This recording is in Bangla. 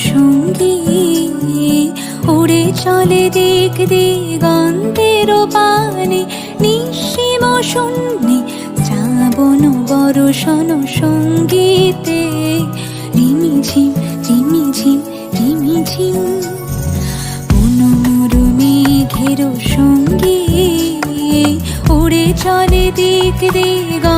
সঙ্গী, উড়ে চলে দিক দিগন্তের পানে, নিঃসীম শূন্যে শ্রাবণ বর্ষণ সঙ্গীতে। রিমিঝিম রিমিঝিম রিমিঝিম মনোমর মেঘের সঙ্গী, উড়ে চলে দিক দিগন্তের